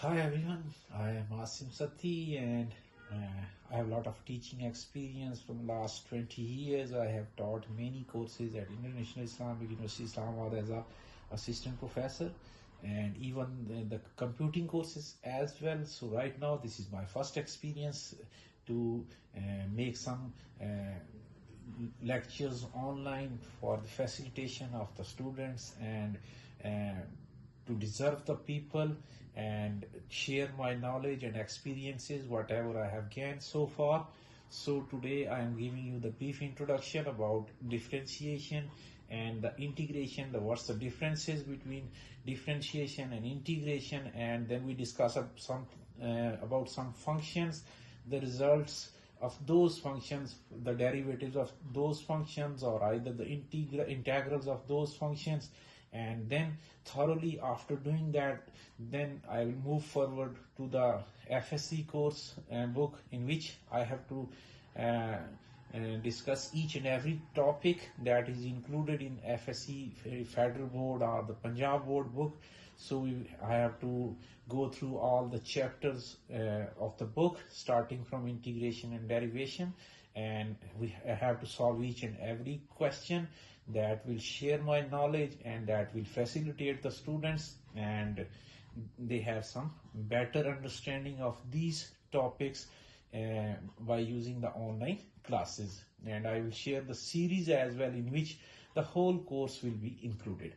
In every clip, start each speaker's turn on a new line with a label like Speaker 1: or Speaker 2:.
Speaker 1: Hi everyone, I am Asim Sati and I have a lot of teaching experience from last 20 years. I have taught many courses at International Islamic University Islamabad as a assistant professor and even the computing courses as well. So right now this is my first experience to make some lectures online for the facilitation of the students and uh, to deserve the people and share my knowledge and experiences whatever I have gained so far. So today I am giving you the brief introduction about differentiation and the integration, the what's the differences between differentiation and integration, and then we discuss about some functions, the results of those functions, the derivatives of those functions, or either the integrals of those functions. And then thoroughly after doing that, then I will move forward to the FSC course book, in which I have to discuss each and every topic that is included in FSC Federal Board or the Punjab Board book. So I have to go through all the chapters of the book, starting from integration and derivation, and we have to solve each and every question that will share my knowledge and that will facilitate the students, and they have some better understanding of these topics by using the online classes. And I will share the series as well, in which the whole course will be included.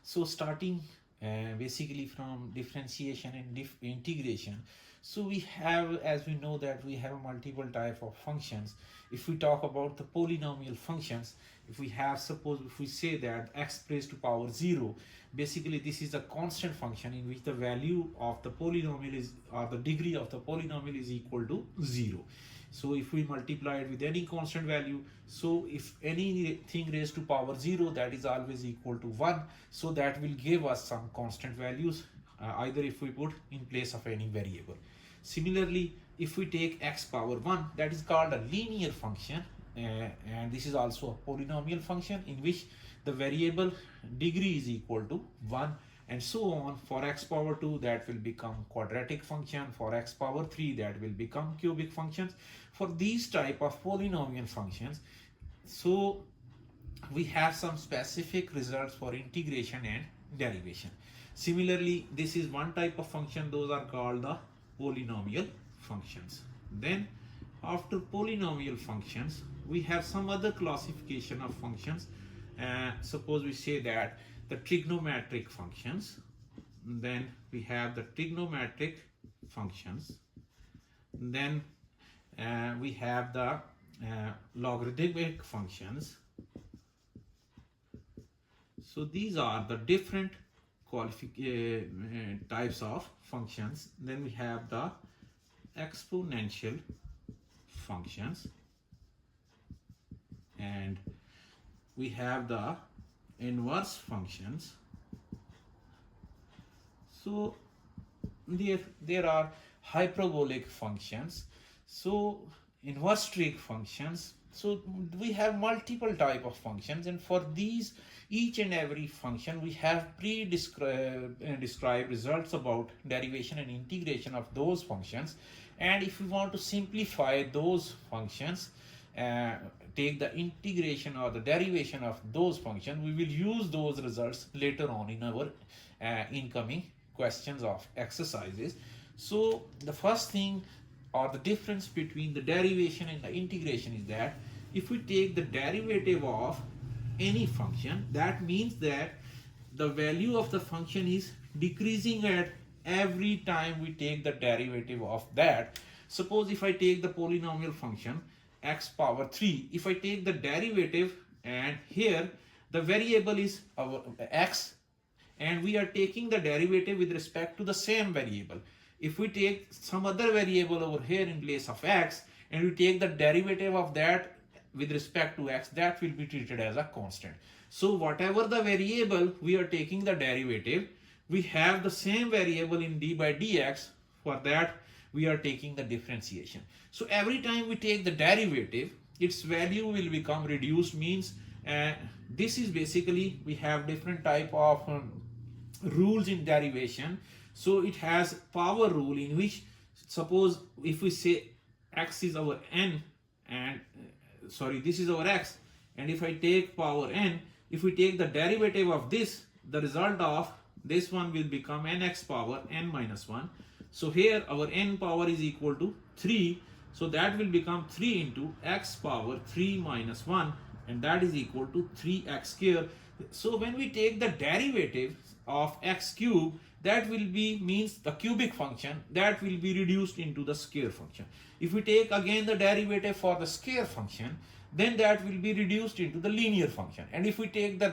Speaker 1: So starting basically from differentiation and integration. So we have, as we know, that we have multiple type of functions. If we talk about the polynomial functions, if we have, suppose if we say that x raised to power 0, basically this is a constant function in which the value of the polynomial is, or the degree of the polynomial is equal to 0. So if we multiply it with any constant value, so if anything raised to power 0, that is always equal to 1. So that will give us some constant values, either if we put in place of any variable. Similarly, if we take x power 1, that is called a linear function, and this is also a polynomial function in which the variable degree is equal to 1, and so on. For x power 2, that will become quadratic function. For x power 3, that will become cubic functions. For these type of polynomial functions, so we have some specific results for integration and derivation. Similarly, this is one type of function, those are called the polynomial functions. Then after polynomial functions, we have some other classification of functions. Suppose we say that the trigonometric functions, then we have the trigonometric functions, then we have the logarithmic functions. So these are the different types of functions. Then we have the exponential functions, and we have the inverse functions. So there are hyperbolic functions, so inverse trig functions. So we have multiple type of functions, and for these each and every function we have described results about derivation and integration of those functions. And if we want to simplify those functions, take the integration or the derivation of those functions, we will use those results later on in our incoming questions of exercises. So the first thing, or the difference between the derivation and the integration, is that if we take the derivative of any function, that means that the value of the function is decreasing at every time we take the derivative of that. Suppose if I take the polynomial function x power 3, if I take the derivative, and here the variable is our x, and we are taking the derivative with respect to the same variable. If we take some other variable over here in place of x, and we take the derivative of that with respect to x, that will be treated as a constant. So whatever the variable we are taking the derivative, we have the same variable in d by dx. For that we are taking the differentiation. So every time we take the derivative, its value will become reduced, means this is basically, we have different type of rules in derivation. So it has power rule, in which, suppose if we say x is our n, and sorry, this is our x, and if I take power n, if we take the derivative of this, the result of this one will become nx power n minus 1. So here our n power is equal to 3, so that will become 3 into x power 3 minus 1, and that is equal to 3x square. So when we take the derivative of x cube, that will be, means the cubic function, that will be reduced into the square function. If we take again the derivative for the square function, then that will be reduced into the linear function. And if we take the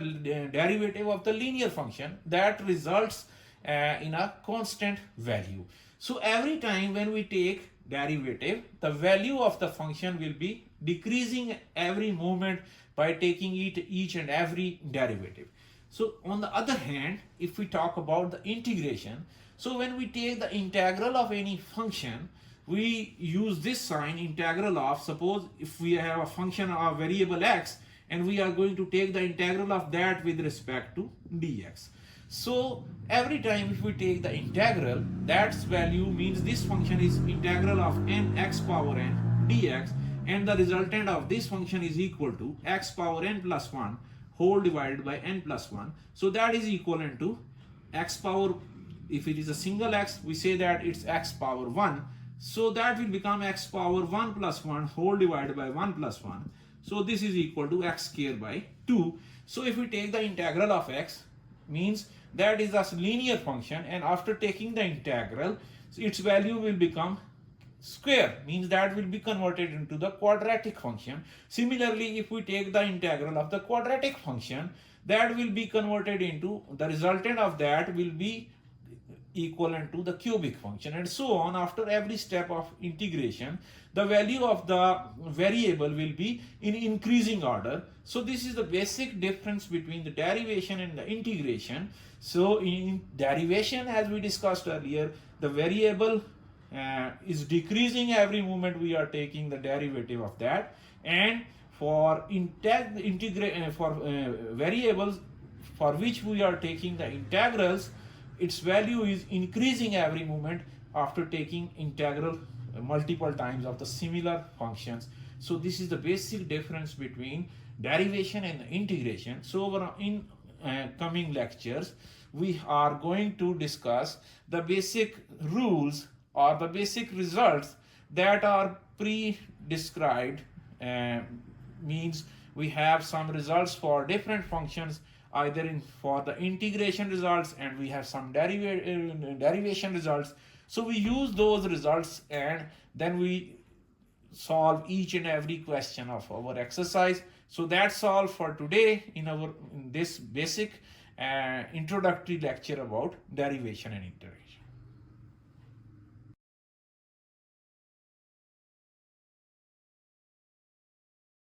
Speaker 1: derivative of the linear function, that results in a constant value. So every time when we take derivative, the value of the function will be decreasing every moment by taking each and every derivative. So on the other hand, if we talk about the integration, so when we take the integral of any function, we use this sign, integral of, suppose if we have a function of variable x, and we are going to take the integral of that with respect to dx. So every time if we take the integral, that's value means this function is integral of n x power n dx, and the resultant of this function is equal to x power n plus 1 whole divided by n plus 1. So that is equivalent to x power, if it is a single x, we say that it's x power 1. So that will become x power 1 plus 1 whole divided by 1 plus 1. So this is equal to x square by 2. So if we take the integral of x, means that is a linear function, and after taking the integral, its value will become square, means that will be converted into the quadratic function. Similarly, if we take the integral of the quadratic function, that will be converted into, the resultant of that will be equivalent to the cubic function, and so on. After every step of integration, the value of the variable will be in increasing order. So this is the basic difference between the derivation and the integration. So in derivation, as we discussed earlier, the variable is decreasing every moment we are taking the derivative of that, and for variables for which we are taking the integrals, its value is increasing every moment after taking integral multiple times of the similar functions. So this is the basic difference between derivation and the integration. So in coming lectures, we are going to discuss the basic rules or the basic results that are pre-described. Means we have some results for different functions, either for the integration results, and we have some derivation results. So we use those results, and then we solve each and every question of our exercise. So that's all for today in this basic introductory lecture about derivation and integration.